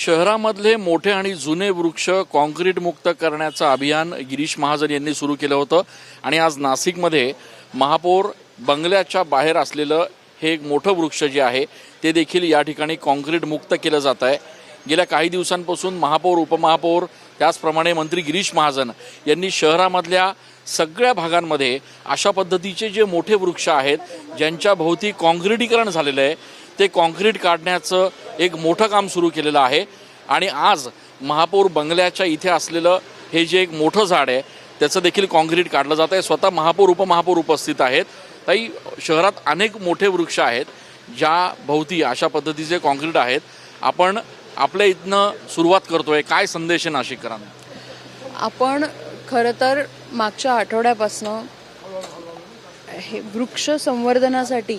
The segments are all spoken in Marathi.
शहरामधले मोठे आणि जुने वृक्ष कॉन्क्रीट मुक्त करण्याचं अभियान गिरीश महाजन यांनी सुरू केलं होतं आणि आज नाशिकमध्ये महापौर बंगल्याच्या बाहेर असलेलं हे एक मोठं वृक्ष जे आहे ते देखील या ठिकाणी कॉन्क्रीट मुक्त केलं जात आहे। गेल्या काही दिवसांपासून महापौर, उपमहापौर त्याचप्रमाणे मंत्री गिरीश महाजन यांनी शहरामधल्या सगळ्या भागांमध्ये अशा पद्धतीचे जे मोठे वृक्ष आहेत ज्यांच्या भोवती कॉन्क्रिटीकरण झालेलं आहे ते कॉन्क्रीट काढण्याचं एक मोठं काम सुरू केलेलं आहे। आणि आज महापौर बंगल्याच्या इथे असलेलं हे जे एक मोठं झाड आहे त्याचं देखील कॉन्क्रीट काढलं जात आहे। स्वतः महापौर, उपमहापौर उपस्थित आहेत। ताई, शहरात अनेक मोठे वृक्ष आहेत ज्या भोवती अशा पद्धतीचे कॉन्क्रीट आहेत। आपण आपल्या इथनं सुरुवात करतोय, काय संदेश आहे नाशिककरांना? आपण खरं तर मागच्या आठवड्यापासनं हे वृक्ष संवर्धनासाठी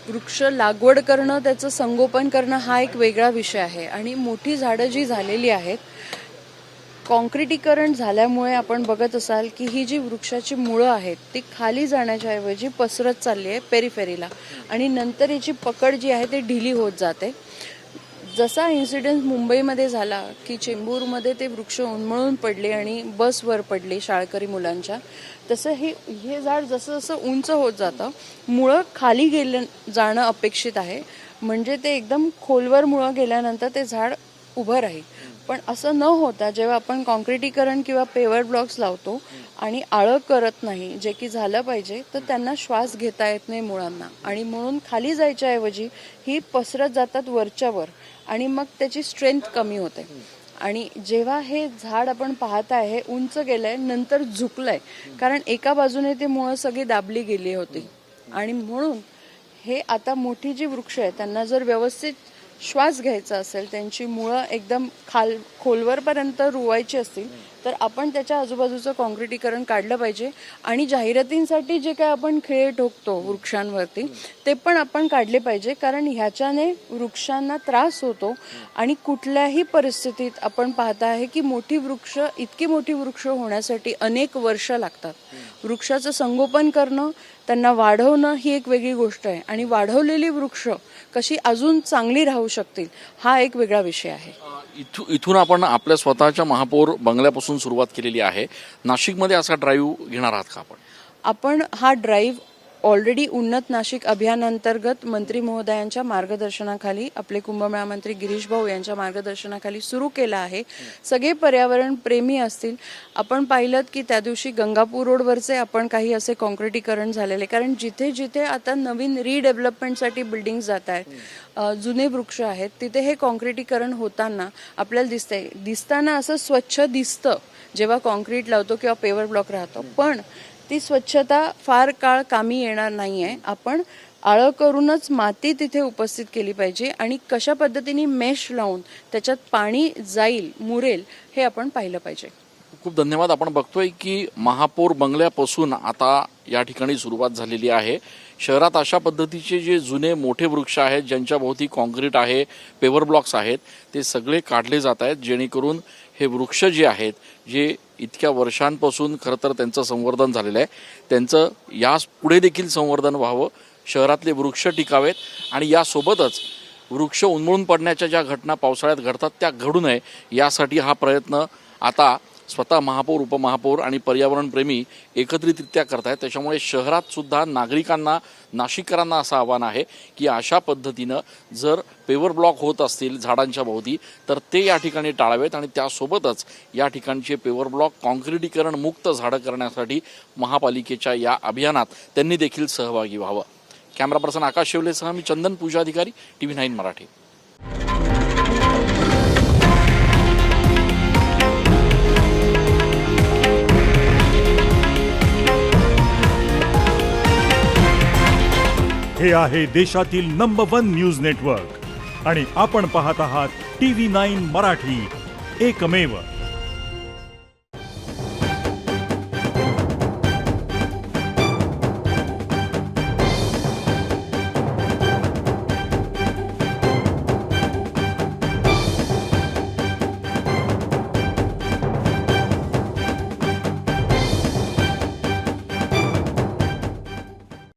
वृक्ष लागवड करणं, त्याचं संगोपन करणं हा एक वेगळा विषय आहे। आणि मोठी झाडं जी झालेली आहेत, कॉन्क्रिटीकरण झाल्यामुळे आपण बघत असाल की ही जी वृक्षाची मुळं आहेत ती खाली जाण्याच्या ऐवजी पसरत चालली आहे पेरिफेरीला, आणि नंतर याची पकड जी आहे ती ढिली होत जाते। जसा इन्सिडेंट मुंबईमध्ये झाला की चेंबूरमध्ये ते वृक्ष उन्मळून पडले आणि बसवर पडले शाळकरी मुलांच्या, तसं हे झाड जसं जसं उंच होत जातं मुळं खाली जाणं अपेक्षित आहे, म्हणजे ते एकदम खोलवर मुळं गेल्यानंतर ते झाड उभं राहील। पण असं न होता जेव्हा आपण कॉन्क्रिटीकरण किंवा पेवर ब्लॉक्स लावतो आणि आळं करत नाही, जे की झालं पाहिजे, तर त्यांना श्वास घेता येत नाही मुळांना, आणि म्हणून खाली जायच्या ऐवजी ही पसरत जातात वरच्या वर, आणि मग त्याची स्ट्रेंथ कमी होते। आणि जेव्हा हे झाड आपण पाहताय हे उंच गेलंय नंतर झुकलंय, कारण एका बाजूने ते मुळं सगळी दाबली गेली होती, आणि म्हणून हे आता मोठी जी वृक्ष आहे त्यांना जर व्यवस्थित श्वास घ्यायचा असेल, त्यांची मुळं एकदम खोलवरपर्यंत रुवायची असतील, तर आपण त्याच्या आजूबाजूचं कॉन्क्रिटीकरण काढलं पाहिजे। आणि जाहिरातींसाठी जे काय आपण खिळे ठोकतो वृक्षांवरती ते पण आपण काढले पाहिजे, कारण ह्याच्याने वृक्षांना त्रास होतो। आणि कुठल्याही परिस्थितीत आपण पाहता आहे की इतकी मोठी वृक्ष होण्यासाठी अनेक वर्ष लागतात। वृक्षाचं संगोपन करणं, त्यांना वाढवणं ही एक वेगळी गोष्ट आहे, आणि वाढवलेली वृक्ष कशी अजून चांगली राहू शकतील हा एक वेगळा विषय आहे। इथून आपण आपल्या स्वतःच्या महापौर बंगल्यापासून सुरुवात केलेली आहे। नाशिकमध्ये असा ड्राईव्ह घेणार आहात का आपण हा ड्राईव्ह ऑलरेडी उन्नत नाशिक अभियानांतर्गत मंत्री महोदयांच्या मार्गदर्शनाखाली, आपले कुंभमेळा मंत्री गिरीश भाऊ यांच्या मार्गदर्शनाखाली सुरू केला आहे। सगळे पर्यावरण प्रेमी असतील, आपण पाहिलं की त्या दिवशी गंगापूर रोडवरचे आपण काही असे कॉन्क्रिटीकरण झालेले, कारण जिथे जिथे आता नवीन रिडेव्हलपमेंटसाठी बिल्डिंग जात आहेत, जुने वृक्ष आहेत, तिथे हे कॉन्क्रिटीकरण होताना आपल्याला दिसताना असं स्वच्छ दिसतं जेव्हा कॉन्क्रीट लावतो किंवा पेवर ब्लॉक राहतो, पण ती स्वच्छता फार काळ कामी येणार नाहीये। आपण आळं करूनच माती तिथे उपस्थित केली पाहिजे, आणि कशा पद्धतीने मेश लावून त्याच्यात पाणी जाईल, मुरेल, हे आपण पाहिलं पाहिजे। खूप धन्यवाद। आपण बघतोय की महापौर बंगल्यापासून आता या ठिकाणी सुरुवात झालेली आहे। शहरात अशा पद्धतीचे जे जुने मोठे वृक्ष आहेत ज्यांच्या भोवती कॉन्क्रीट आहे, पेवर ब्लॉक्स आहेत, ते सगळे काढले जात आहेत, जेणेकरून हे वृक्ष जे आहेत जे इतक्या वर्षांपासून खरं तर त्यांचं संवर्धन झालेलं आहे त्यांचं यास पुढे देखील संवर्धन व्हावं, शहरातले वृक्ष टिकावेत, आणि यासोबतच वृक्ष उन्मळून पडण्याच्या ज्या घटना पावसाळ्यात घडतात त्या घडू नये यासाठी हा प्रयत्न आता स्वतः महापौर, उपमहापौर आणि पर्यावरणप्रेमी एकत्रितरित्या करतायत। त्याच्यामुळे शहरात सुद्धा नागरिकांना, नाशिककरांना असं आव्हान आहे की अशा पद्धतीनं जर पेवर ब्लॉक होत असतील झाडांच्या भोवती तर ते या ठिकाणी टाळावेत, आणि त्यासोबतच या ठिकाणचे पेवर ब्लॉक कॉन्क्रिटीकरण मुक्त झाडं करण्यासाठी महापालिकेच्या या अभियानात त्यांनी देखील सहभागी व्हावं। कॅमेरा पर्सन आकाश शेवलेसह मी चंदन पूजाधिकारी, TV9 मराठी। हे आहे देशातील नंबर 1 न्यूज नेटवर्क, आणि आपण पाहत आहात TV9 मराठी, एकमेव।